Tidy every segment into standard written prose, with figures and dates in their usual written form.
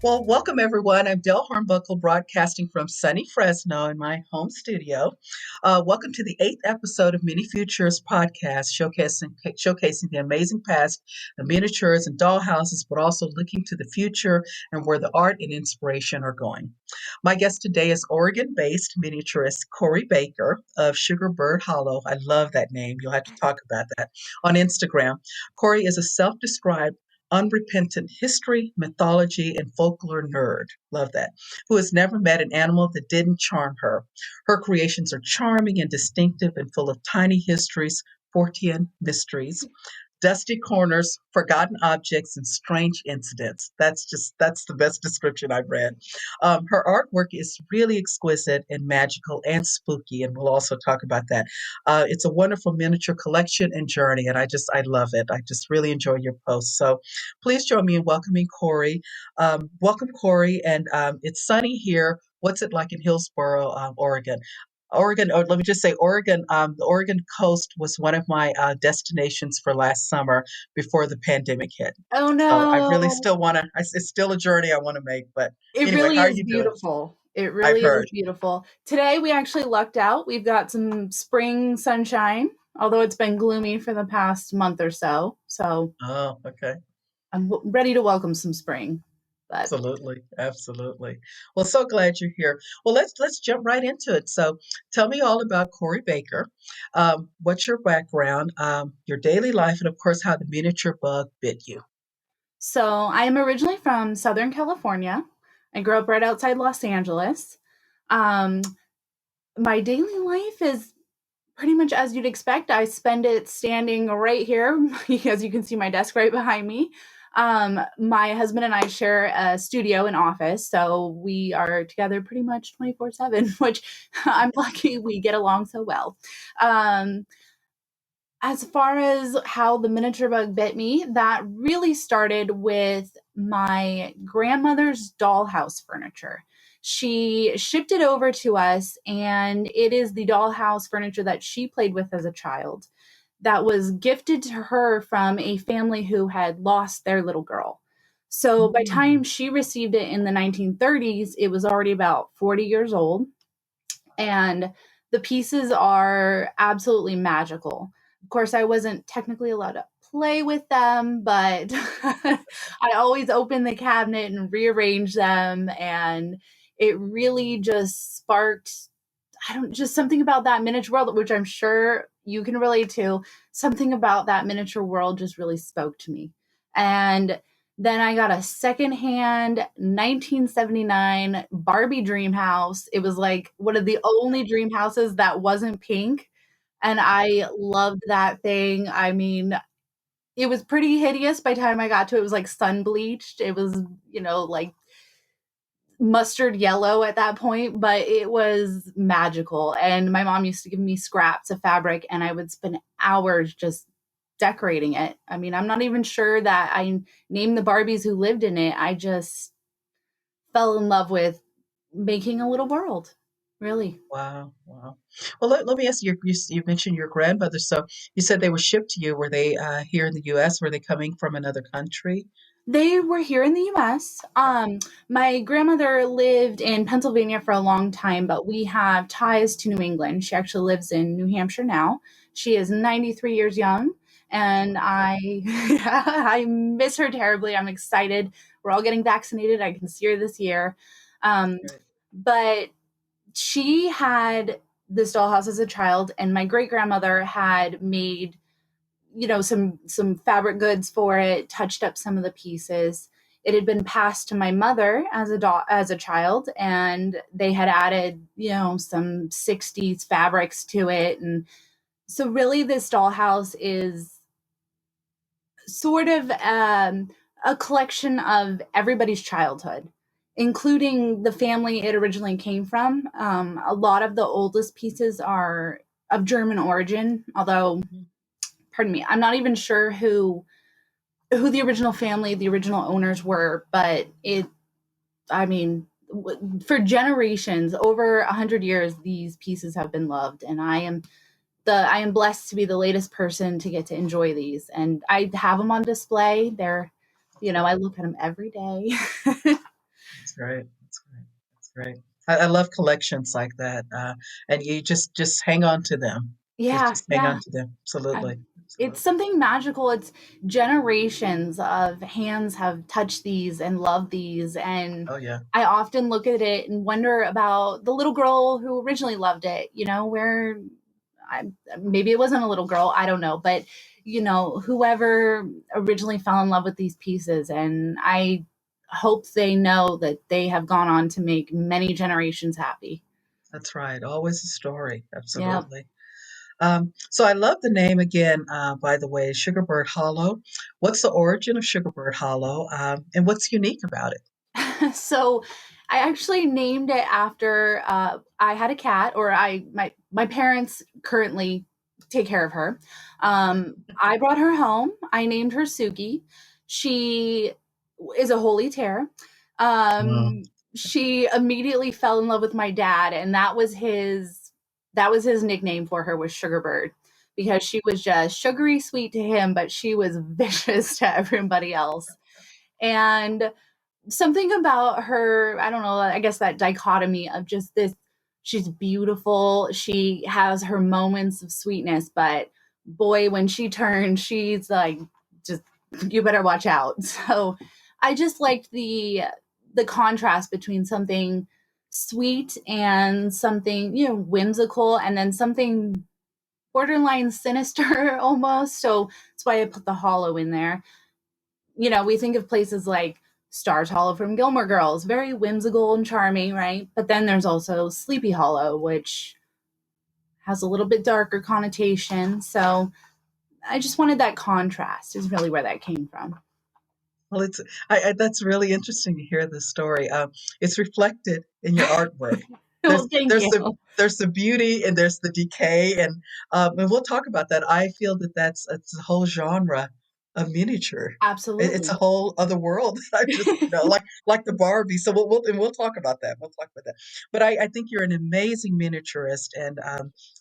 Well, welcome everyone. I'm Del Hornbuckle broadcasting from sunny Fresno in my home studio. Welcome to the eighth episode of mini.Futures podcast, showcasing the amazing past, the miniatures and dollhouses, but also looking to the future and where the art and inspiration are going. My guest today is Oregon-based miniaturist Corie Baker of Sugarbird Hollow. I love that name. You'll have to talk about that on Instagram. Corie is a self-described unrepentant history, mythology, and folklore nerd. Love that. Who has never met an animal that didn't charm her. Her creations are charming and distinctive and full of tiny histories, fortean mysteries, dusty corners, forgotten objects, and strange incidents. That's the best description I've read. Her artwork is really exquisite and magical and spooky, and we'll also talk about that. It's a wonderful miniature collection and journey, and I love it. I just really enjoy your posts. So please join me in welcoming Corie. Welcome, Corie, and it's sunny here. What's it like in Hillsboro, Oregon? Oregon, or let me just say Oregon, the Oregon coast was one of my destinations for last summer before the pandemic hit. Oh So I really no. still want to, it's still a journey I want to make. But It anyway, really how are is you doing? beautiful. It I've really is heard. beautiful. Today we actually lucked out. We've got some spring sunshine, although it's been gloomy for the past month or so. So Oh, okay. I'm ready to welcome some spring. But Absolutely, absolutely. Well, so glad you're here. Well, let's jump right into it. So, tell me all about Corie Baker. What's your background, your daily life, and of course, how the miniature bug bit you. so I am originally from Southern California. I grew up right outside Los Angeles. Um, my daily life is pretty much as you'd expect. I spend it standing right here, as you can see my desk right behind me. My husband and I share a studio and office, so we are together pretty much 24/7, which I'm lucky we get along so well. Um, as far as how the miniature bug bit me, that really started with my grandmother's dollhouse furniture. She shipped it over to us, and it is the dollhouse furniture that she played with as a child that was gifted to her from a family who had lost their little girl. So by the Mm. time she received it in the 1930s, it was already about 40 years old, and the pieces are absolutely magical. Of course, I wasn't technically allowed to play with them, but I always open the cabinet and rearrange them, and it really just sparked, I don't, just something about that miniature world, which I'm sure you can relate to. Something about that miniature world just really spoke to me. And then I got a secondhand 1979 Barbie dream house. It was like one of the only dream houses that wasn't pink. And I loved that thing. I mean, it was pretty hideous by the time I got to it. It was like sun bleached. It was, like mustard yellow at that point, but it was magical. And my mom used to give me scraps of fabric, and I would spend hours just decorating it. I mean, I'm not even sure that I named the Barbies who lived in it. I just fell in love with making a little world, really. Wow, wow. Well, let me ask you, you mentioned your grandmother. So you said they were shipped to you. Were they here in the U.S.? Were they coming from another country? They were here in the US. My grandmother lived in Pennsylvania for a long time, but we have ties to New England. She actually lives in New Hampshire now. She is 93 years young, and I miss her terribly. I'm excited. We're all getting vaccinated. I can see her this year. Um, Right. but she had this dollhouse as a child, and my great grandmother had made some fabric goods for it, touched up some of the pieces. It had been passed to my mother as a child, and they had added some 60s fabrics to it. And so really this dollhouse is sort of a collection of everybody's childhood, including the family it originally came from. A lot of the oldest pieces are of German origin, although, Mhm. pardon me, I'm not even sure who the original family, the original owners were, but I mean, for generations, over 100 years, these pieces have been loved, and I am blessed to be the latest person to get to enjoy these, and I have them on display. I look at them every day. great. That's great. That's great. I love collections like that, and you just hang on to them. Yeah, Just hang yeah. on to them. I Absolutely, it's absolutely. something magical. It's generations of hands have touched these and loved these, and Oh yeah, I often look at it and wonder about the little girl who originally loved it, where I maybe it wasn't a little girl, I don't know, but whoever originally fell in love with these pieces, and I hope they know that they have gone on to make many generations happy. that's right. Always a story. Yeah. Absolutely. So I love the name again. By the way, Sugarbird Hollow. What's the origin of Sugarbird Hollow, and what's unique about it? So I actually named it after I had a cat, or my parents currently take care of her. I brought her home. I named her Suki. She is a holy terror. Wow, She immediately fell in love with my dad, and that was his nickname for her, was Sugarbird, because she was just sugary sweet to him, but she was vicious to everybody else. And something about her, I don't know, I guess that dichotomy of just this, she's beautiful, she has her moments of sweetness, but boy, when she turns, she's like, just, you better watch out. So I just liked the contrast between something sweet and something, whimsical, and then something borderline sinister almost. So that's why I put the hollow in there. We think of places like Stars Hollow from Gilmore Girls, very whimsical and charming, right? But then there's also Sleepy Hollow, which has a little bit darker connotation. So I just wanted that contrast, is really where that came from. well, that's really interesting to hear this story. It's reflected in your artwork. Well, There's thank there's you. the there's the beauty and there's the decay, and we'll talk about that. I feel that that's it's a whole genre of miniature. It's a Absolutely. whole other world that I just like the Barbie. So we'll talk about that. We'll talk about that. But I think you're an amazing miniaturist, and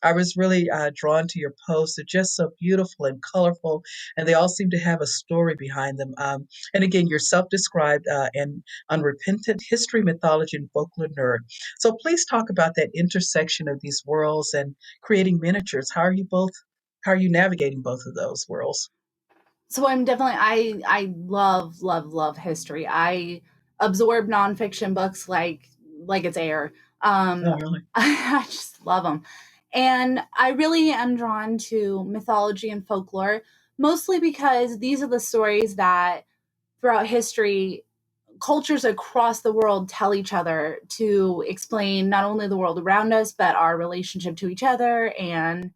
I was really drawn to your posts. They're just so beautiful and colorful, and they all seem to have a story behind them. And again, you're self-described and unrepentant history, mythology, and folklore nerd. So please talk about that intersection of these worlds and creating miniatures. How are you navigating both of those worlds? So I'm definitely, I love love love history. I absorb nonfiction books like it's air. Oh, really? I just love them, and I really am drawn to mythology and folklore, mostly because these are the stories that throughout history cultures across the world tell each other to explain not only the world around us but our relationship to each other, and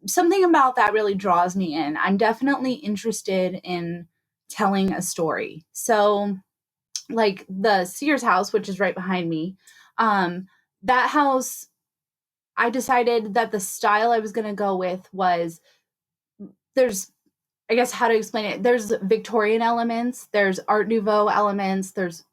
something about that really draws me in. I'm definitely interested in telling a story. So, like the Sears house, which is right behind me, um, that house, I decided that the style I was going to go with was, there's, I guess, how to explain it. There's Victorian elements, there's Art Nouveau elements, there's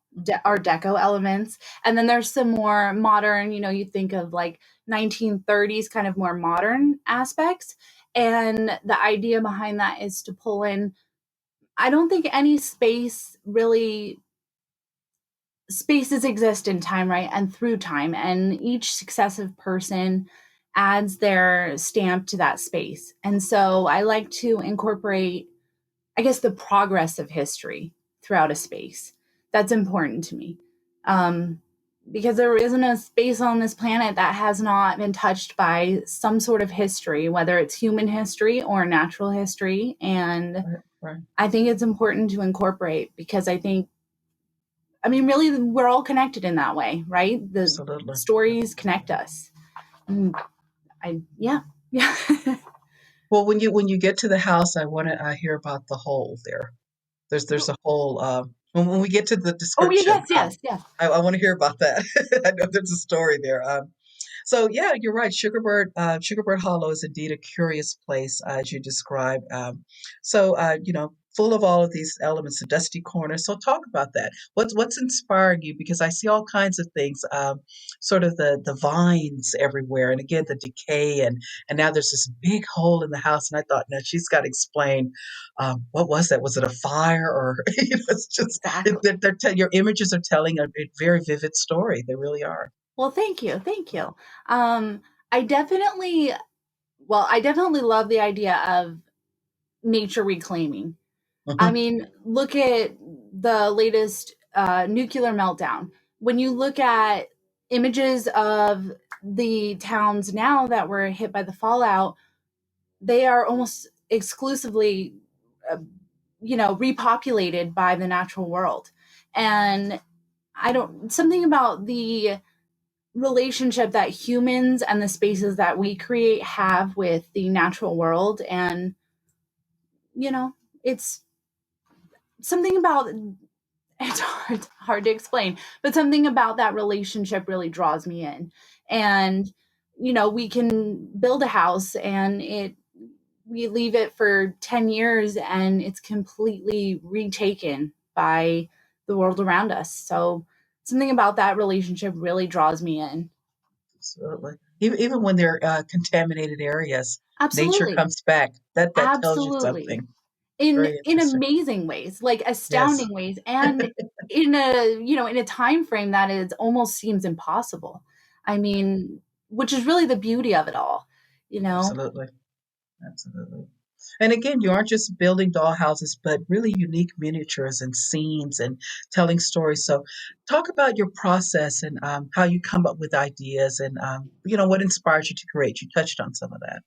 Art Deco elements, and then there's some more modern, you think of like 1930s kind of more modern aspects. And the idea behind that is to pull in, I don't think any spaces exist in time, right? And through time. And each successive person adds their stamp to that space. And so I like to incorporate, I guess, the progress of history throughout a space. That's important to me. Um, because there isn't a space on this planet that has not been touched by some sort of history, whether it's human history or natural history. And Right, right. I think it's important to incorporate, because I mean, really, we're all connected in that way, right? The Absolutely. stories connect Absolutely. us. And yeah, yeah. Well, when you get to the house, I want to hear about the hole there. There's a whole when we get to the Oh, yeah, description, yes, yes, yes. I want to hear about that. I know there's a story there. So yeah, you're right. Sugarbird Hollow is indeed a curious place as you described. So full of all of these elements, the dusty corner. So talk about that. What's inspiring you? Because I see all kinds of things, sort of the vines everywhere, and again the decay, and now there's this big hole in the house. And I thought, no, she's got to explain what was that? Was it a fire or it's just Exactly. your images are telling a very vivid story. They really are. Well, thank you. Thank you. Um, I definitely, I definitely love the idea of nature reclaiming. I Mhm. mean, look at the latest nuclear meltdown. When you look at images of the towns now that were hit by the fallout, they are almost exclusively, uh, repopulated by the natural world. And I don't, something about the relationship that humans and the spaces that we create have with the natural world. And, you know, it's something about it's hard to explain, but something about that relationship really draws me in. And we can build a house and we leave it for 10 years and it's completely retaken by the world around us. So something about that relationship really draws me in. Absolutely. Even when they're contaminated areas, nature Absolutely. comes back. That tells you Absolutely. something. Very In interesting. amazing ways, like Yes, astounding ways, and in a time frame that is almost seems impossible. I mean, which is really the beauty of it all, you know? absolutely. Absolutely. And again, you aren't just building doll houses, but really unique miniatures and scenes and telling stories. So, talk about your process and how you come up with ideas and what inspires you to create. You touched on some of that.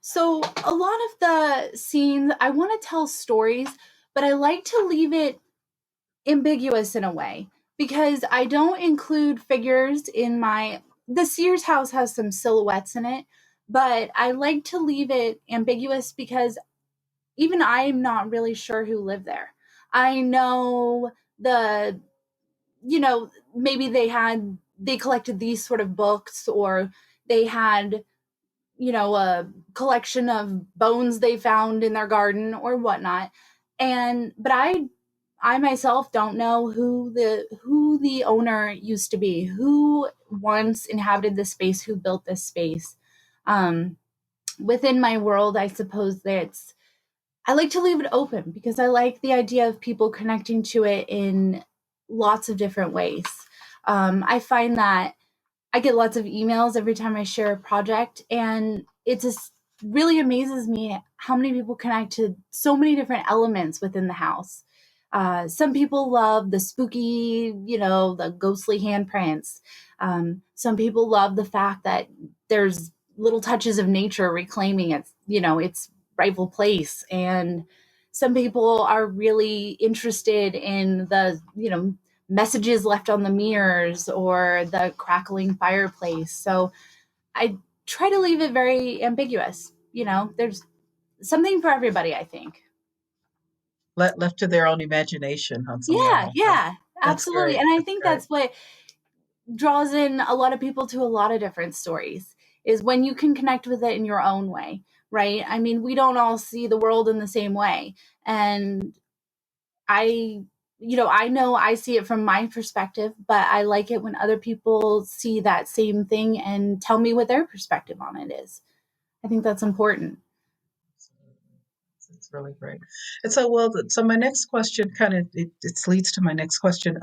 So, a lot of the scenes, I wanna tell stories, but I like to leave it ambiguous in a way because I don't include figures in my the Sears house has some silhouettes in it, but I like to leave it ambiguous because even I'm not really sure who lived there. I know the maybe they collected these sort of books or they had a collection of bones they found in their garden or whatnot. And but I myself don't know who the owner used to be, who once inhabited this space, who built this space. Um, Within my world, I suppose that's I like to leave it open because I like the idea of people connecting to it in lots of different ways. I find that I get lots of emails every time I share a project, and it just really amazes me how many people connect to so many different elements within the house. Some people love the spooky, the ghostly handprints. Some people love the fact that there's little touches of nature reclaiming its rightful place, and some people are really interested in the messages left on the mirrors or the crackling fireplace. So I try to leave it very ambiguous. There's something for everybody, I think. Left to their own imagination on some Yeah, level. yeah, That's absolutely. great. And I That's think great. that's what draws in a lot of people to a lot of different stories is when you can connect with it in your own way, right? I mean, we don't all see the world in the same way. And I I know I see it from my perspective, but I like it when other people see that same thing and tell me what their perspective on it is. I think that's important. It's really great. And so, well, so my next question kind of it leads to my next question.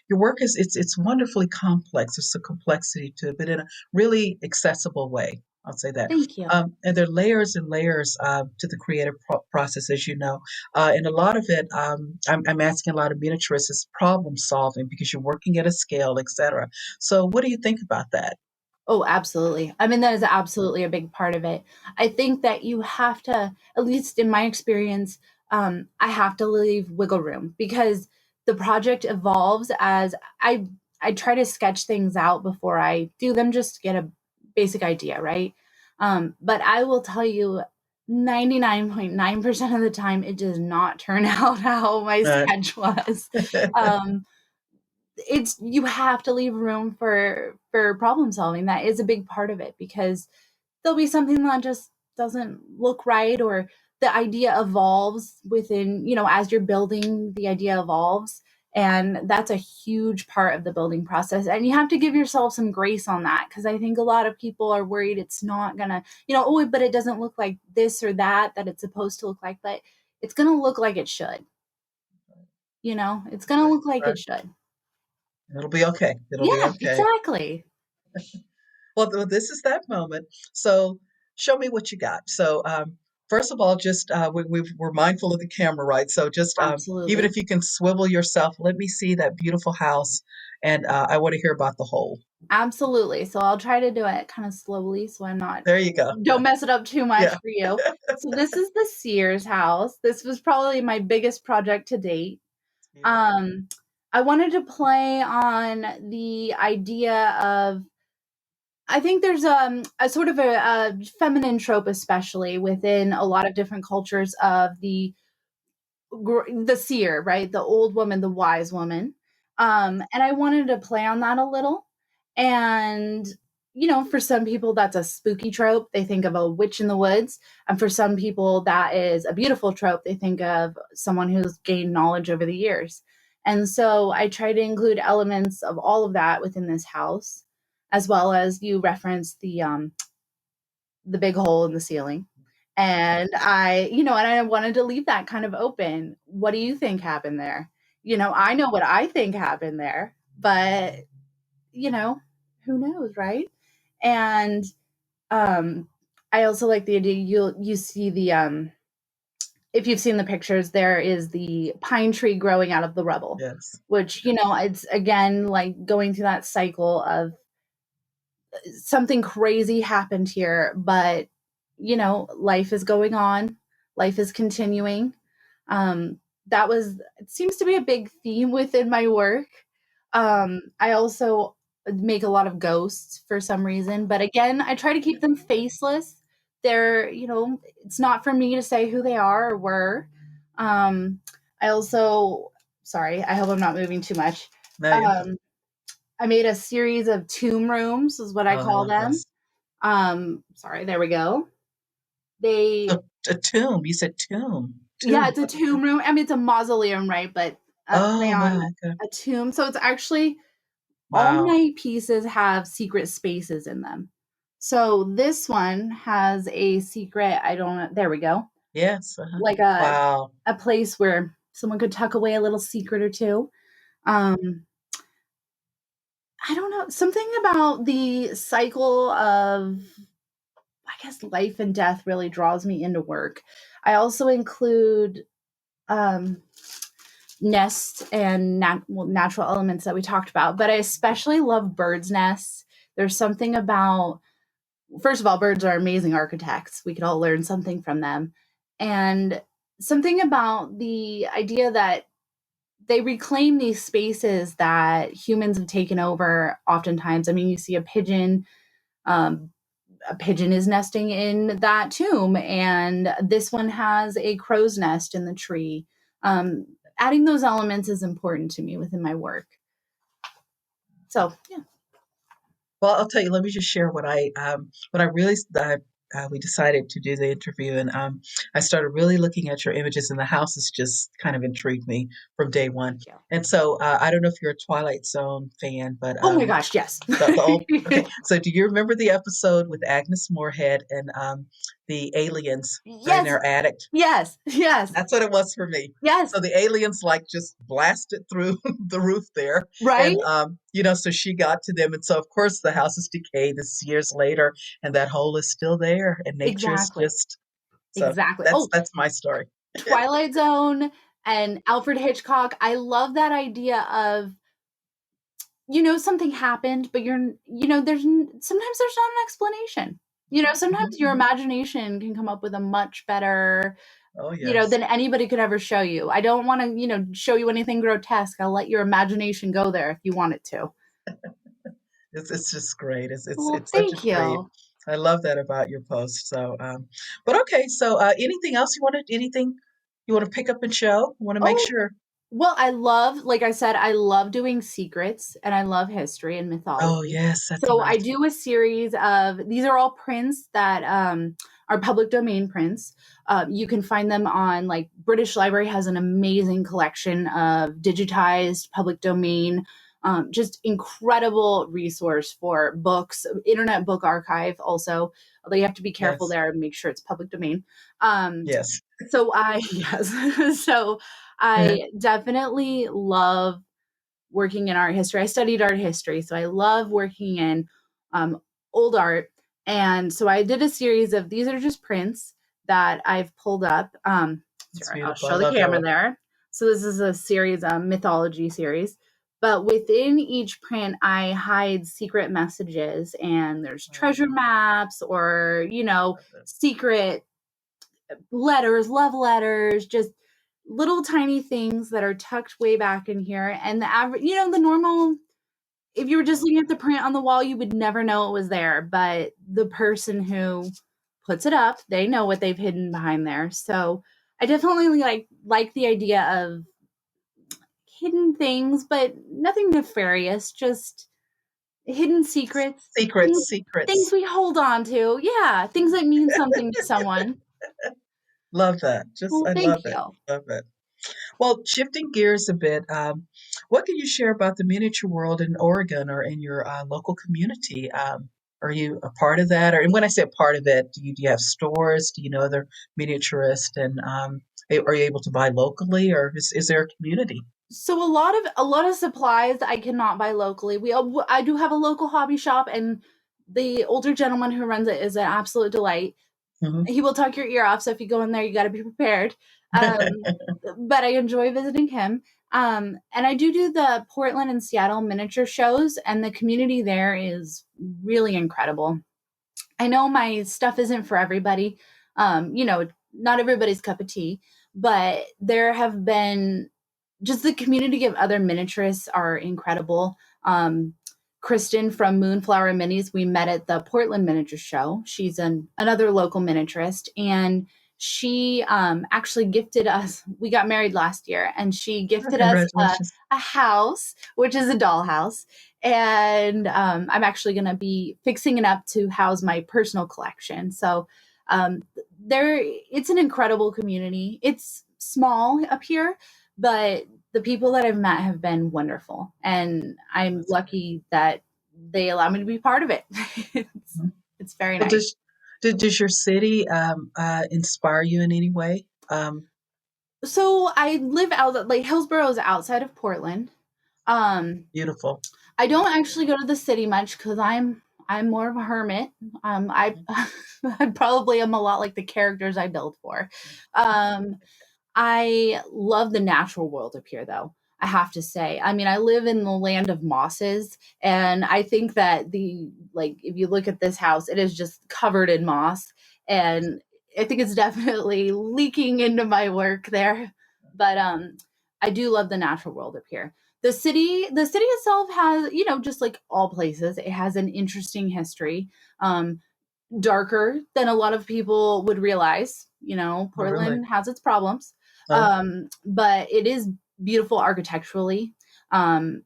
Your work is it's wonderfully complex. There's a complexity to it, but in a really accessible way. I'll say that. Thank you. And there are layers and layers to the creative process, as you know. And a lot of it, I'm asking a lot of miniaturists is problem solving because you're working at a scale, etc. So, what do you think about that? Oh, absolutely. I mean, that is absolutely a big part of it. I think that you have to, at least in my experience, I have to leave wiggle room because the project evolves as I try to sketch things out before I do them just to get a basic idea, right? But I will tell you, 99.9% of the time, it does not turn out how my Uh, sketch was. Um, it's you have to leave room for problem solving. That is a big part of it because there'll be something that just doesn't look right or the idea evolves within, as you're building, the idea evolves. And that's a huge part of the building process. And you have to give yourself some grace on that, because I think a lot of people are worried it's not going to, oh, but it doesn't look like this or that it's supposed to look like. But it's going to look like it should. It's going to look like Right. it should. It'll be okay. It'll be Yeah, okay. exactly. Well, this is that moment. So show me what you got. So first of all, just we're mindful of the camera, right? So just even Absolutely. if you can swivel yourself, let me see that beautiful house, and I want to hear about the whole. Absolutely. So I'll try to do it kind of slowly so There you go. don't mess it up too much Yeah. for you. So this is the Sears house. This was probably my biggest project to date. Beautiful. I wanted to play on the idea of, I think there's a sort of a feminine trope, especially within a lot of different cultures, of the seer, right? The old woman, the wise woman. And I wanted to play on that a little. And, for some people, that's a spooky trope. They think of a witch in the woods. And for some people, that is a beautiful trope. They think of someone who's gained knowledge over the years. And so I try to include elements of all of that within this house, as well as you referenced the big hole in the ceiling. And I wanted to leave that kind of open. What do you think happened there? I know what I think happened there, but who knows, right? And I also like the idea, you see if you've seen the pictures, there is the pine tree growing out of the rubble, Yes. which, it's again like going through that cycle of something crazy happened here, but life is going on, life is continuing. It seems to be a big theme within my work. I also make a lot of ghosts for some reason, but again, I try to keep them faceless. They're, it's not for me to say who they are or were. I also, sorry, I hope I'm not moving too much. No, you're fine. um I made a series of tomb rooms, is what I Oh, I call love them. those. Sorry, there we go. They, So a tomb. You said tomb. yeah, Tomb. it's a tomb room. I mean, it's a mausoleum, right? But a play Oh on wow. Okay. a tomb. So it's actually, all Wow. my pieces have secret spaces in them. So this one has a secret. I don't know. There we go. Yes. Like Wow. a place where someone could tuck away a little secret or two. Um, I don't know. Something about the cycle of, I guess, life and death really draws me into work. I also include um, nests and natural elements that we talked about, but I especially love birds' nests. There's something about, first of all, birds are amazing architects. We could all learn something from them. And something about the idea that they reclaim these spaces that humans have taken over oftentimes. I mean, you see um, a pigeon is nesting in that tomb, and this one has a crow's nest in the tree. Adding those elements is important to me within my work. So, yeah. Well, I'll tell you. Let me just share what I really we decided to do the interview, and I started really looking at your images, and the houses just kind of intrigued me from day one. Yeah. And so I don't know if you're a Twilight Zone fan, but Oh my gosh, yes. the old. Okay, so do you remember the episode with Agnes Moorehead and the aliens are in Yes, their attic? yes, yes, That's what it was for me. yes, So the aliens like just blasted through the roof there. right? And so she got to them. And so of course the house is decayed. This is years later, and that hole is still there. And nature is Exactly, just so exactly. that's Oh, that's my story. Twilight Zone and Alfred Hitchcock. I love that idea of, something happened, but sometimes there's not an explanation. Mhm, Sometimes your mhm. imagination can come up with a much better, Oh yes. than anybody could ever show you. I don't want to, show you anything grotesque. I'll let your imagination go there if you want it to. It's just great. Well, It's such a thank treat. you. I love that about your post. So but okay, so anything you want to pick up and show? I want to make Oh, sure. well, like I said, I love doing secrets and I love history and Oh mythology. yes, that's So I nice. do a series of, these are all prints that are public domain prints. You can find them on, like, British Library has an amazing collection of digitized public domain, just incredible resource for books. Internet Book Archive also, although you have to be careful Yes. there and make sure it's public domain. Um, Yes. so I yes, so I definitely love working in art history. I studied art history, so I love working in um, old art. And so I did a series of, these are just prints that I've pulled up. It's Sorry, I'll beautiful. I show the love that camera one. there. So this is a series, a mythology series. But within each print, I hide secret messages, and there's treasure Oh, maps, or, love that. secret letters, love letters, just little tiny things that are tucked way back in here. And the average, the normal, if you were just looking at the print on the wall, you would never know it was there. But the person who puts it up, they know what they've hidden behind there. So I definitely like the idea of hidden things, but nothing nefarious, just hidden secrets, Secrets, things secrets. we hold on to. Yeah, things that mean something to someone. Love that. Just, Well, I thank love it. you. Love it. Well, shifting gears a bit, what can you share about the miniature world in Oregon or in your local community? Are you a part of that? Or, and when I say a part of it, do you have stores? Do you know other miniaturists? And are you able to buy locally, or is there a community? So a lot of supplies I cannot buy locally. I do have a local hobby shop, and the older gentleman who runs it is an absolute delight. Hmm. He will talk your ear off, so if you go in there, you got to be prepared. Um, but I enjoy visiting him. And I do the Portland and Seattle miniature shows, and the community there is really incredible. I know my stuff isn't for everybody. Not everybody's cup of tea, but there have been, just the community of other miniaturists are incredible. Kristen from Moonflower Minis, we met at the Portland Miniature Show. She's another local miniaturist, and she actually gifted us. We got married last year, and she Oh, gifted us congratulations. a house, which is a dollhouse. And I'm actually going to be fixing it up to house my personal collection. So um, it's an incredible community. It's small up here, but the people that I've met have been wonderful, and I'm That's great. lucky that they allow me to be part of it. it's, Mhm. it's very Well, nice. does your city inspire you in any way? So I live out, like, Hillsborough is outside of Portland. Um, Beautiful. I don't actually go to the city much because I'm more of a hermit. I Mhm. I probably am a lot like the characters I build for. Um, I love the natural world up here, though. I have to say. I mean, I live in the land of mosses, and I think that if you look at this house, it is just covered in moss, and I think it's definitely leaking into my work there. But I do love the natural world up here. The city itself has, just like all places, it has an interesting history. Um, Darker than a lot of people would realize. Oh, really? Portland has its problems, Oh, but it is beautiful architecturally. And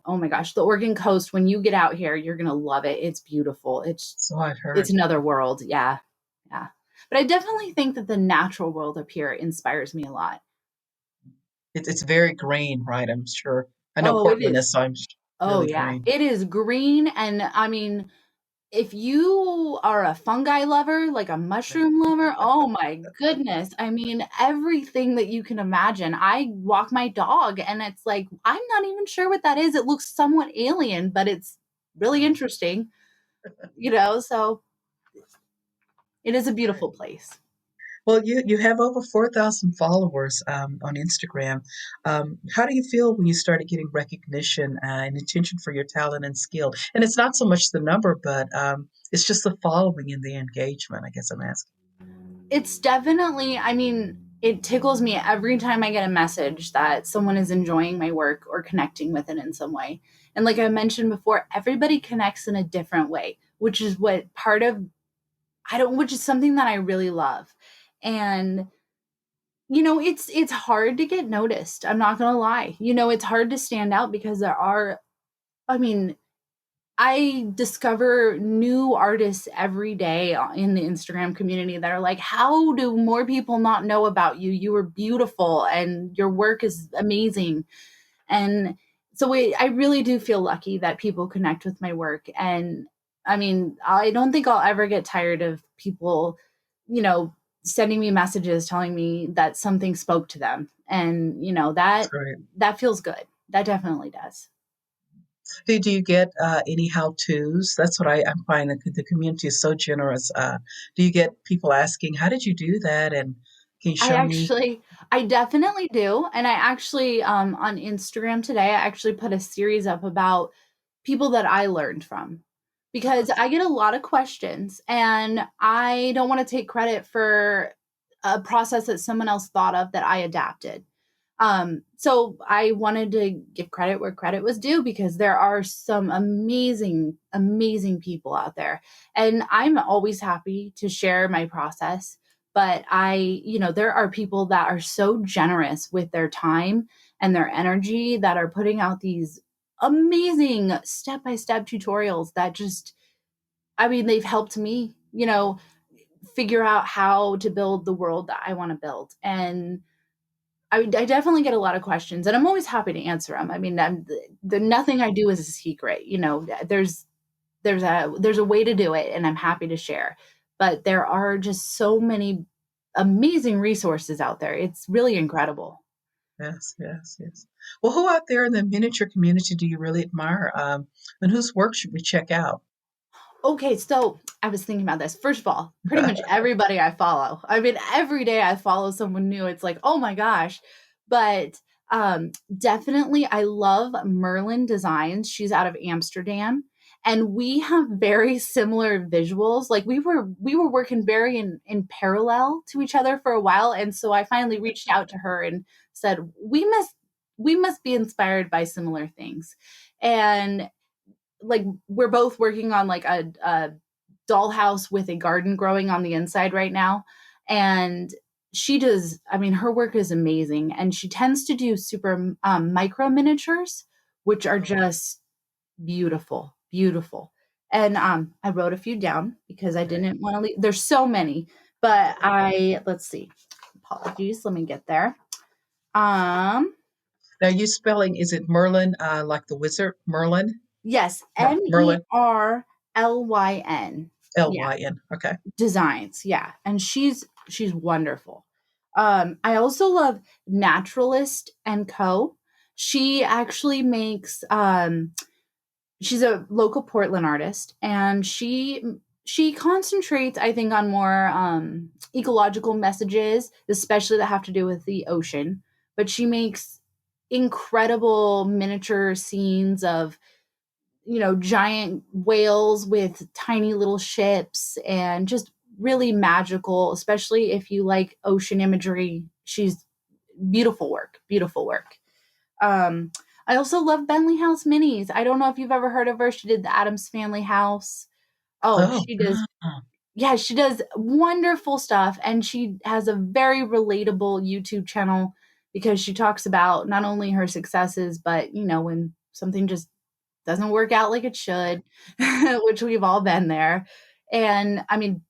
oh my gosh, the Oregon coast, when you get out here, you're gonna love it. It's beautiful. so I've It's heard. another world. Yeah, yeah. But I definitely think that the natural world up here inspires me a lot. It's very green, right? I'm sure. I know Oh, it Portland is. is, so Oh really yeah, green. it is green, and I mean, if you are a fungi lover, like a mushroom lover, oh my goodness. I mean, everything that you can imagine. I walk my dog, and it's like, I'm not even sure what that is. It looks somewhat alien, but it's really Oh, interesting, so it is a great. beautiful place. Well, you have over 4,000 followers on Instagram. How do you feel when you started getting recognition and attention for your talent and skill? And it's not so much the number, but it's just the following and the engagement, I guess I'm asking. It's definitely, I mean, it tickles me every time I get a message that someone is enjoying my work or connecting with it in some way. And like I mentioned before, everybody connects in a different way, which is what part of which is something that I really love. And it's hard to get noticed. I'm not going to lie. It's hard to stand out because there are, I mean, I discover new artists every day in the Instagram community that are like, how do more people not know about you? You are beautiful and your work is amazing. And so I really do feel lucky that people connect with my work. And I mean, I don't think I'll ever get tired of people, you know, sending me messages telling me that something spoke to them. And, That's great. that feels good. That definitely does. Do you get any how-tos? That's what I'm finding. The community is so generous. Do you get people asking, "How did you do that?" And can you I show me? actually I definitely do, and I actually, on Instagram today, I actually put a series up about people that I learned from, because I get a lot of questions, and I don't wanna take credit for a process that someone else thought of that I adapted. So I wanted to give credit where credit was due because there are some amazing, amazing people out there. And I'm always happy to share my process. But there are people that are so generous with their time and their energy that are putting out these amazing step by step tutorials that just, I mean, they've helped me, figure out how to build the world that I want to build. And I definitely get a lot of questions, and I'm always happy to answer them. I mean, the nothing I do is a secret. There's a way to do it, and I'm happy to share. But there are just so many amazing resources out there. It's really incredible. Yes, yes, yes. Well, who out there in the miniature community do you really admire? And whose work should we check out? Okay, so I was thinking about this. First of all, pretty much everybody I follow. I mean, every day I follow someone new. It's like, oh my gosh. But definitely, I love Merlin Designs. She's out of Amsterdam, and we have very similar visuals. Like we were working very in parallel to each other for a while, and so I finally reached out to her and said, we must be inspired by similar things, and like we're both working on like a dollhouse with a garden growing on the inside right now. And she does, I mean, her work is amazing. And she tends to do super micro miniatures, which are Oh, just beautiful, beautiful. And I wrote a few down because I okay. didn't want to leave. There's so many, but let's see. Apologies. Let me get there. Um, Now, you spelling, is it Merlin, like the wizard Merlin? yes, Merlin, Merlyn. Yeah. Lyn. Okay. Designs, yeah, and she's wonderful. I also love Naturalist and Co. She actually makes she's a local Portland artist, and she concentrates, I think, on more ecological messages, especially that have to do with the ocean. But she makes incredible miniature scenes of giant whales with tiny little ships, and just really magical, especially if you like ocean imagery. She's beautiful work, beautiful work. Um, I also love Bentley House Minis. I don't know if you've ever heard of her. She did the Adams Family House. Oh, Oh, she does. Yeah, she does wonderful stuff. And she has a very relatable YouTube channel because she talks about not only her successes, but, when something just doesn't work out like it should, which we've all been there. And I mean,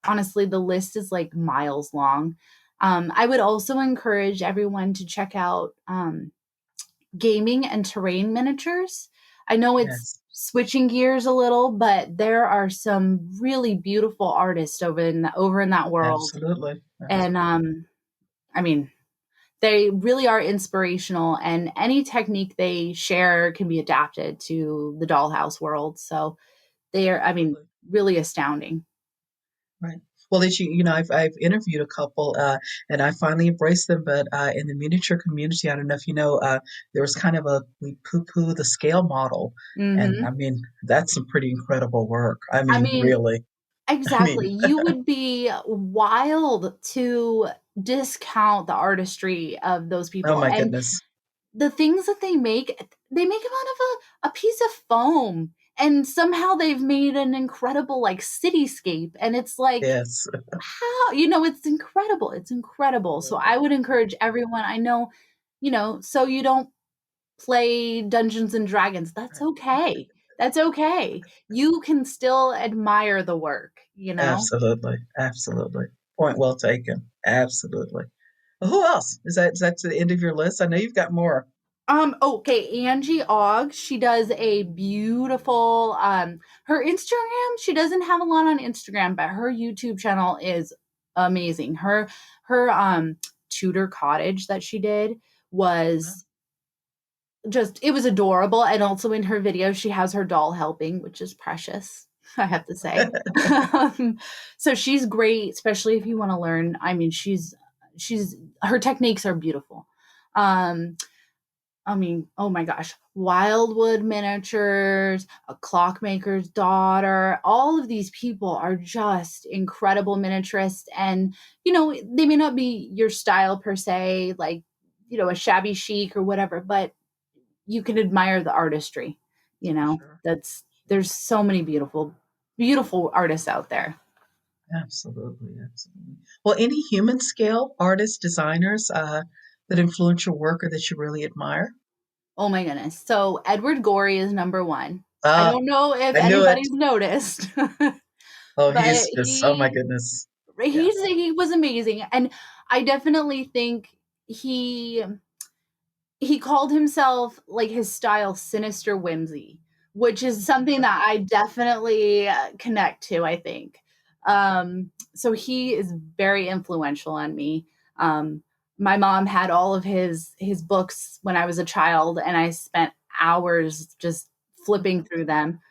honestly, the list is like miles long. I would also encourage everyone to check out gaming and terrain miniatures. I know it's yes, switching gears a little, but there are some really beautiful artists over in that world. absolutely, And absolutely. I mean, they really are inspirational, and any technique they share can be adapted to the dollhouse world. So they are, I mean, Absolutely. really astounding. Right. Well, as I've interviewed a couple, and I finally embraced them. But in the miniature community, I don't know if you know, there was kind of we poo-poo the scale model, and Hmm. I mean that's some pretty incredible work. I I mean, mean, really. I exactly. mean, You would be wild to discount the artistry of those oh people. my And goodness. the things that they make them out of a piece of foam. And somehow they've made an incredible like cityscape. And it's like, Yes. how, it's incredible. It's incredible. So I would encourage everyone. I know, so you don't play Dungeons and Dragons. That's okay. That's okay. You can still admire the work, you know? Absolutely. Absolutely. Point well taken. Absolutely. Well, who else? Is that to the end of your list? I know you've got more. Okay, Angie Ogg, she does a beautiful her Instagram, she doesn't have a lot on Instagram, but her YouTube channel is amazing. Her Tudor cottage that she did was just it was adorable, and also in her video she has her doll helping, which is precious, I have to say. um, so she's great, especially if you want to learn. I mean, she's her techniques are beautiful. um I mean, oh my gosh, Wildwood Miniatures, A Clockmaker's Daughter, all of these people are just incredible miniaturists. And, they may not be your style per se, like, a shabby chic or whatever, but you can admire the artistry. Sure. There's so many beautiful, beautiful artists out there. Absolutely. Absolutely. Well, any human scale artists, designers that influence your work or that you really admire? Oh my goodness. So Edward Gorey is number one. I Ah, don't know if I knew it. anybody's noticed, Oh, but he's just, oh my goodness. Yeah. he was amazing. And I definitely think he he called himself, like, his style, sinister whimsy, which is something that I definitely connect to, I think. So he is very influential on me. um, my mom had all of his books when I was a child, and I spent hours just flipping through them.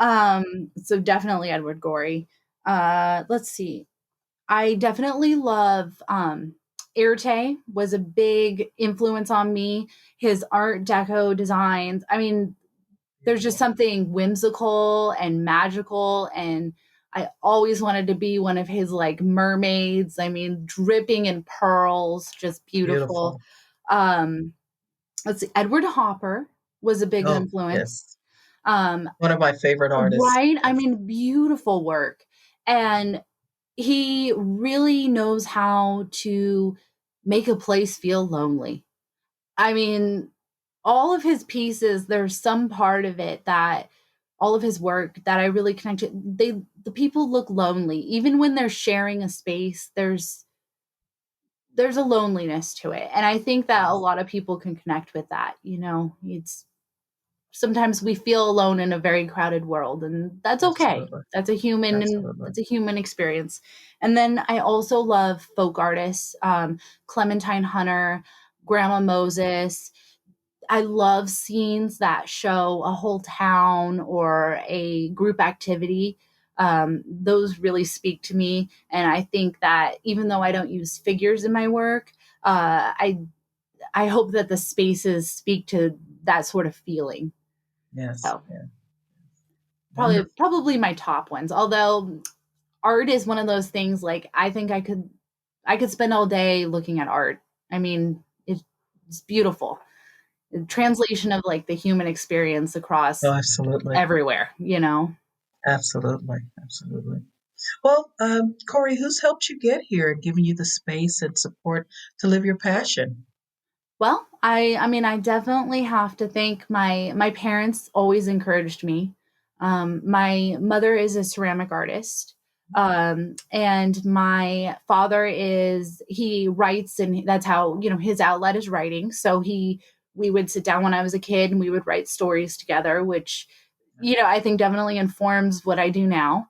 So definitely Edward Gorey. Let's see, I definitely love Arte was a big influence on me. His Art Deco designs. I mean, there's just Beautiful. something whimsical and magical, and I always wanted to be one of his, like, mermaids. I mean, dripping in pearls, just beautiful. Beautiful. Um let's see, Edward Hopper was a big Oh, influence. yes. Um One of my favorite artists. right? I Yes. mean, beautiful work. And he really knows how to make a place feel lonely. I mean, all of his pieces, there's some part of it that all of his work that I really connect to. The people look lonely. Even when they're sharing a space, there's a loneliness to it. And I think that a Yes. lot of people can connect with that. It's sometimes we feel alone in a very crowded world, and that's okay. Absolutely. That's a human, and Absolutely. it's a human experience. And then I also love folk artists, Clementine Hunter, Grandma Moses. I love scenes that show a whole town or a group activity. Those really speak to me, and I think that even though I don't use figures in my work, I hope that the spaces speak to that sort of feeling. Yes. So Yeah. probably Wonderful. probably my top ones. Although art is one of those things, like, I think I could spend all day looking at art. I mean, it's beautiful. The translation of, like, the human experience Oh, across absolutely. everywhere. Absolutely. Absolutely. Well, Corey, who's helped you get here and given you the space and support to live your passion? Well, I mean, I definitely have to thank my parents. Always encouraged me. My mother is a ceramic artist, and my father he writes, and that's how his outlet is writing. So we would sit down when I was a kid, and we would write stories together, which I think definitely informs what I do now.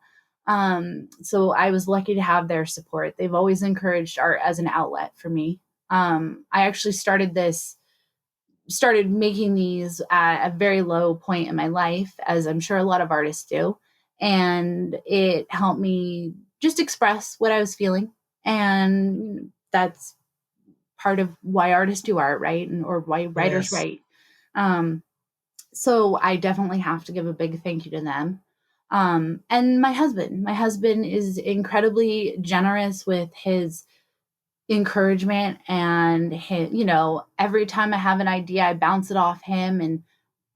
So I was lucky to have their support. They've always encouraged art as an outlet for me. I actually started making these at a very low point in my life, as I'm sure a lot of artists do, and it helped me just express what I was feeling, and that's part of why artists do art, right? Or why writers Yes. write. Um, so I definitely have to give a big thank you to them. And my husband is incredibly generous with his encouragement, and every time I have an idea, I bounce it off him. And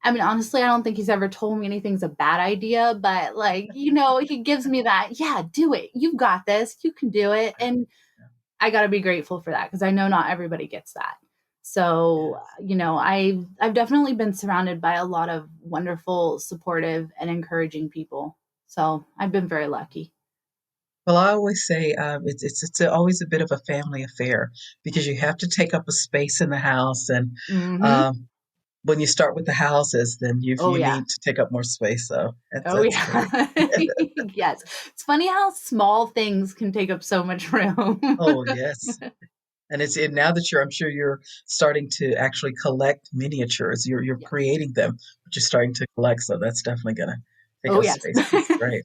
I mean, honestly, I don't think he's ever told me anything's a bad idea, but, like, he gives me that, yeah, do it, you've got this, you can do it. And I got to be grateful for that, because I know not everybody gets that. So, Yes. I've definitely been surrounded by a lot of wonderful, supportive, and encouraging people. So I've been very lucky. Well, I always say it's always a bit of a family affair because you have to take up a space in the house, and Hmm. um, when you start with the houses, then Oh you yeah. need to take up more space. So Oh that's great. yeah. Yes. It's funny how small things can take up so much room. Oh yes, and now that I'm sure you're starting to actually collect miniatures. You're Yes. creating them, but you're starting to collect. So that's definitely gonna take Oh up yes. space. That's great.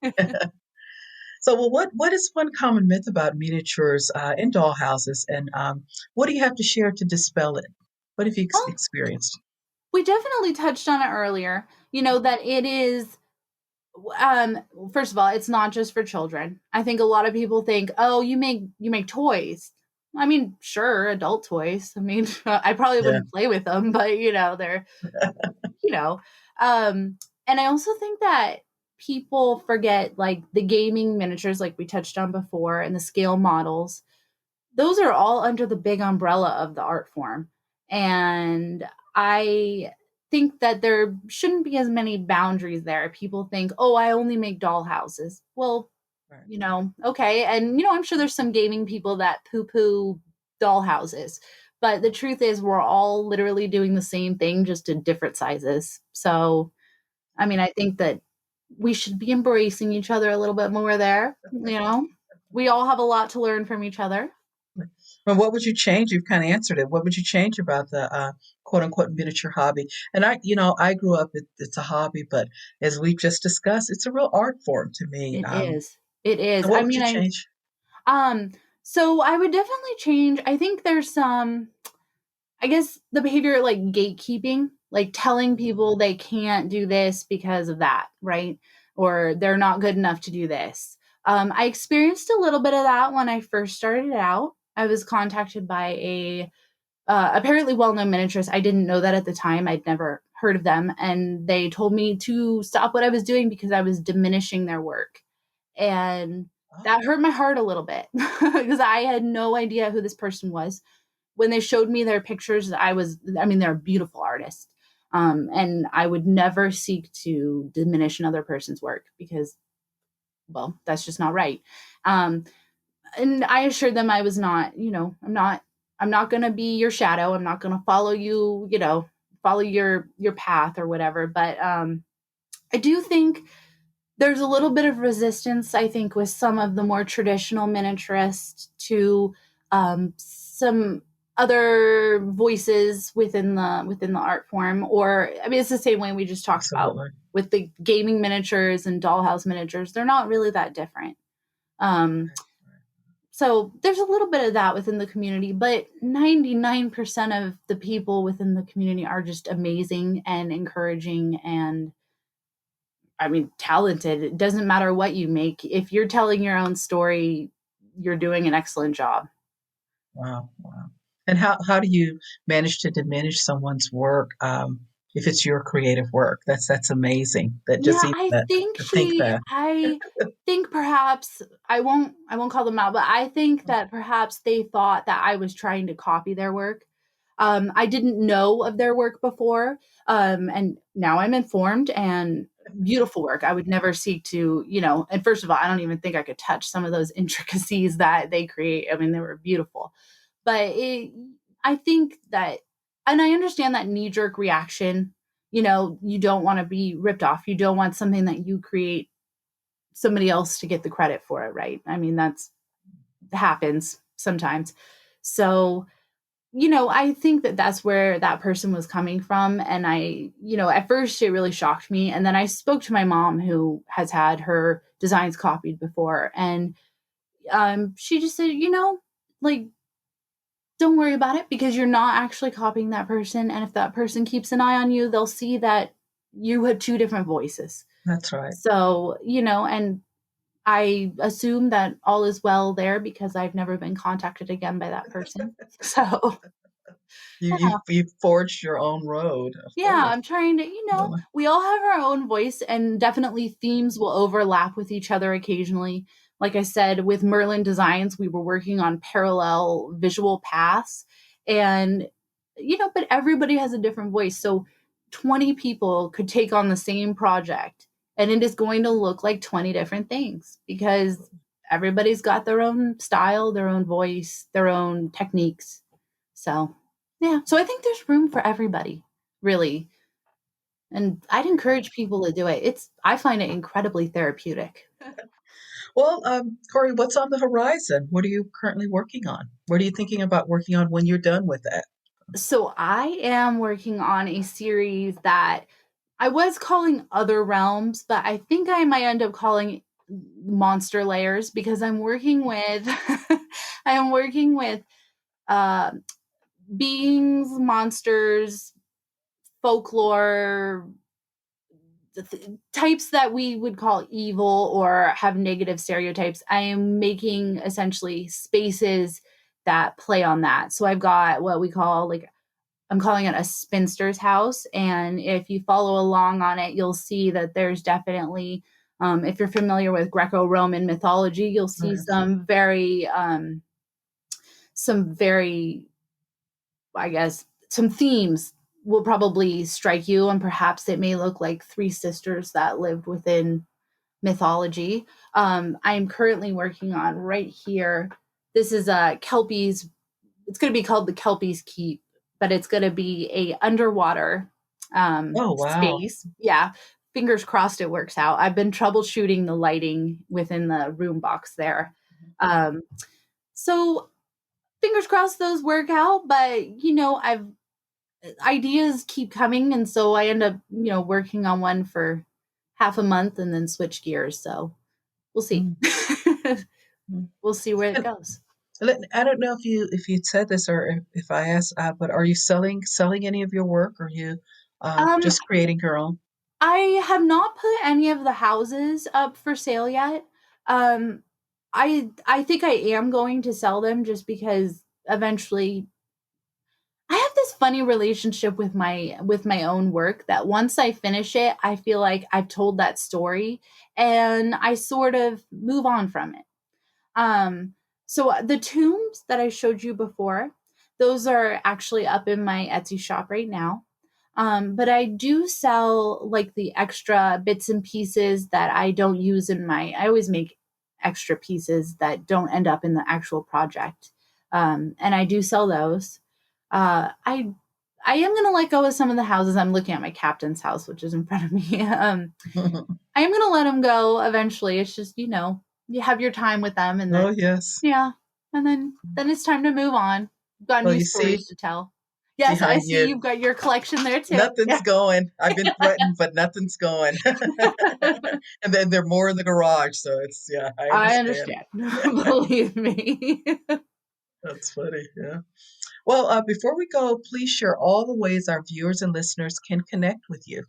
So, well, what is one common myth about miniatures in doll houses, and what do you have to share to dispel it? What have you Well, experienced? we definitely touched on it earlier, that it is first of all, it's not just for children. I think a lot of people think, "Oh, you make toys." I mean, sure, adult toys. I mean, I probably Yeah, wouldn't play with them, but they're, you know. Um and I also think that people forget like the gaming miniatures like we touched on before and the scale models, those are all under the big umbrella of the art form. And I think that there shouldn't be as many boundaries there. People think, oh, I only make doll houses. Well, right. okay. And, I'm sure there's some gaming people that poo poo doll houses. But the truth is, we're all literally doing the same thing, just in different sizes. So, I mean, I think that we should be embracing each other a little bit more there. We all have a lot to learn from each other. Well, what would you change? You've kind of answered it. What would you change about the quote unquote miniature hobby? And I grew up. It's a hobby, but as we've just discussed, it's a real art form to me. It is. It is. So, I what would mean, you change? um so I would definitely change. I think there's some, I guess, the behavior like gatekeeping, like telling people they can't do this because of that, right? Or they're not good enough to do this. I experienced a little bit of that when I first started out. I was contacted by a apparently well-known miniaturist. I didn't know that at the time. I'd never heard of them, and they told me to stop what I was doing because I was diminishing their work. And Oh, that hurt my heart a little bit because I had no idea who this person was. When they showed me their pictures, I mean, they're a beautiful artist. And I would never seek to diminish another person's work because, well, that's just not right. Um, and I assured them I was not, I'm not going to be your shadow. I'm not going to follow you, follow your path or whatever. But I do think there's a little bit of resistance, I think, with some of the more traditional miniaturists to some other voices within the art form. Or I mean, it's the same way we just talked about absolutely. with the gaming miniatures and dollhouse miniatures. They're not really that different. Um, Right, so there's a little bit of that within the community, but 99% of the people within the community are just amazing and encouraging and, I mean, talented. It doesn't matter what you make. If you're telling your own story, you're doing an excellent job. wow, wow. And how do you manage to diminish someone's work if it's your creative work? That's amazing. That just Yeah, even that to think that. I think perhaps I won't call them out, but I think that perhaps they thought that I was trying to copy their work. I didn't know of their work before. And now I'm informed, and beautiful work. I would never seek to, and first of all, I don't even think I could touch some of those intricacies that they create. I mean, they were beautiful. But I think that, and I understand that knee jerk reaction. You don't want to be ripped off. You don't want something that you create somebody else to get the credit for it, right? I mean, that's happens sometimes. So, I think that that's where that person was coming from. And at first it really shocked me. And then I spoke to my mom, who has had her designs copied before. And she just said, like, don't worry about it because you're not actually copying that person. And if that person keeps an eye on you, they'll see that you had two different voices. That's right. So, and I assume that all is well there because I've never been contacted again by that person. So, You forged your own road, of yeah, course. I'm trying to, Really. we all have our own voice, and definitely themes will overlap with each other occasionally. Like I said, with Merlin Designs, we were working on parallel visual paths. And but everybody has a different voice. So 20 people could take on the same project and it is going to look like 20 different things because everybody's got their own style, their own voice, their own techniques. So, yeah. So I think there's room for everybody, really. And I'd encourage people to do it. I find it incredibly therapeutic. Well, Corie, what's on the horizon? What are you currently working on? What are you thinking about working on when you're done with that? So I am working on a series that I was calling Other Realms, but I think I might end up calling Monster Layers because I'm working with I am working with uh beings, monsters, folklore, types that we would call evil or have negative stereotypes. I am making essentially spaces that play on that. So I've got what we call like I'm calling it a spinster's house. And if you follow along on it, you'll see that there's definitely, if you're familiar with Greco-Roman mythology, you'll see Yes. some very, I guess, some themes will probably strike you. And perhaps it may look like three sisters that lived within mythology. I'm currently working on right here. This is a Kelpie's. It's going to be called the Kelpie's Keep, but it's going to be a underwater Oh, wow. space. Yeah, fingers crossed it works out. I've been troubleshooting the lighting within the room box there. Um, so fingers crossed those work out. But I've ideas keep coming, and so I end up working on one for half a month and then switch gears. So we'll see. Mm, mm. We'll see where it And goes. I don't know if you said this or if I asked, but are you selling any of your work? Or are you Um, just creating your own? I have not put any of the houses up for sale yet. Um, I think I am going to sell them just because eventually I have this funny relationship with my own work that once I finish it, I feel like I've told that story and I sort of move on from it. Um, so the tombs that I showed you before, those are actually up in my Etsy shop right now. But I do sell like the extra bits and pieces that I don't use I always make extra pieces that don't end up in the actual project. And I do sell those. I am going to let go of some of the houses. I'm looking at my captain's house, which is in front of me. I am going to let them go eventually. It's just, you have your time with them and then, Oh, yes. yeah. And then it's time to move on. Got Well, new you see stories to tell. Yes, I behind see you, you've got your collection there too. nothing's Yeah. going. I've been threatened, but nothing's going. And then there are more in the garage, so yeah, I I understand. understand. Believe me. That's funny. Yeah. Well, before we go, please share all the ways our viewers and listeners can connect with you.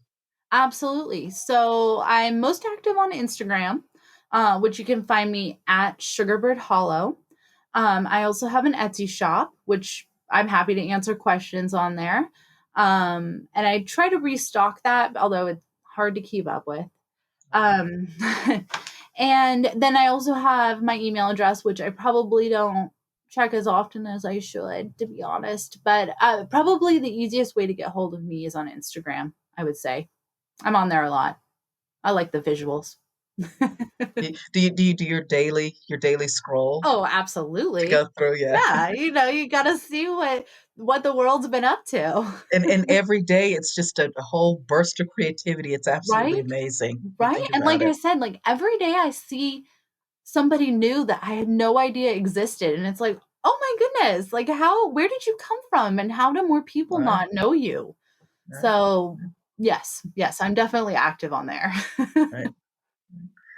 Absolutely. So I'm most active on Instagram, which you can find me at Sugarbird Hollow. I also have an Etsy shop, which I'm happy to answer questions on there. And I try to restock that, although it's hard to keep up with. Um, and then I also have my email address, which I probably don't check as often as I should, to be honest. But probably the easiest way to get hold of me is on Instagram, I would say. I'm on there a lot. I like the visuals. Do you do your daily scroll Oh, to absolutely. go through? Yeah. Yeah, you got to see what the world's been up to. And every day it's just a whole burst of creativity. It's absolutely Right? amazing. You Right? think And about like I it. said, like every day I see somebody new that I had no idea existed and it's like, "Oh my goodness, like where did you come from and how do more people Right. not know you?" Right. So, yes, yes, I'm definitely active on there. Right.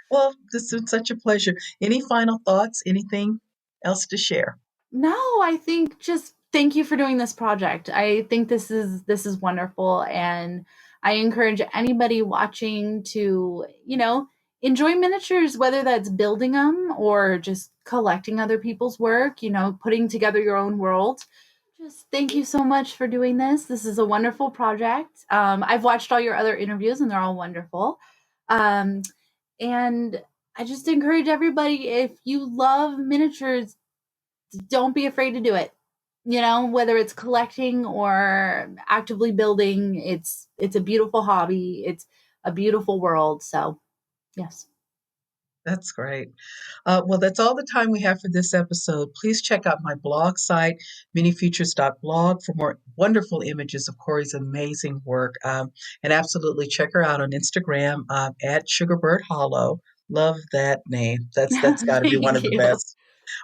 Well, this has been such a pleasure. Any final thoughts? Anything else to share? No, I think just thank you for doing this project. I think this is wonderful and I encourage anybody watching to, enjoy miniatures whether that's building them or just collecting other people's work, putting together your own world. Just thank you so much for doing this. This is a wonderful project. I've watched all your other interviews and they're all wonderful. Um, and I just encourage everybody if you love miniatures, don't be afraid to do it. whether it's collecting or actively building, it's a beautiful hobby. It's a beautiful world. So, yes. That's great. Well, that's all the time we have for this episode. Please check out my blog site, mini.Futures.blog, for more wonderful images of Corie's amazing work. And absolutely check her out on Instagram at Sugarbird Hollow. Love that name. That's got to be one Thank of the you. best.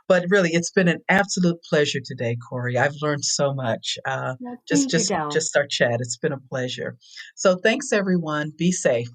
But really, it's been an absolute pleasure today, Corie. I've learned so much. Well, Just thank you, just Del. just our chat. It's been a pleasure. So thanks, everyone. Be safe.